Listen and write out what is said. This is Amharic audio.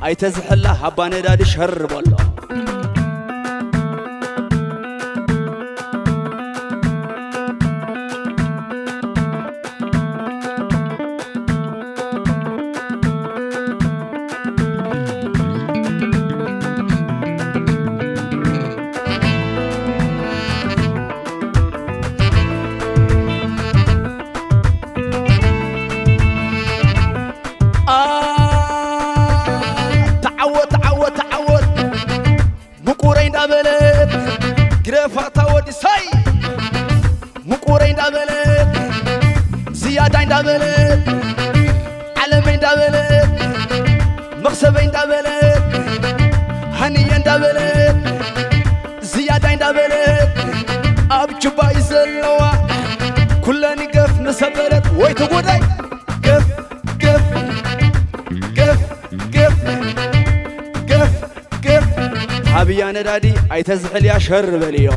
ኣይተዝሕላ ሃባ ነዳዲ ሸርብ ኣሎ ግረፋታ ወዲ ሳይ ሙቁረይ እንዳበለት ዝያዳ እንዳበለት ዓለመይ እንዳበለት መኽሰበይ እንዳበለት ሃንየ እንዳበለት ዝያዳ እንዳበለት ኣብ ጅባይ ዘለዋ ኩለኒ ገፍ ንሰበለት ወይ ተጎዳይ ገፍ ገፍ ገፍ ገፍ ገፍ ገፍ ሃብያ ነዳዲ ኣይተዝሕልያ ሸር በልዮ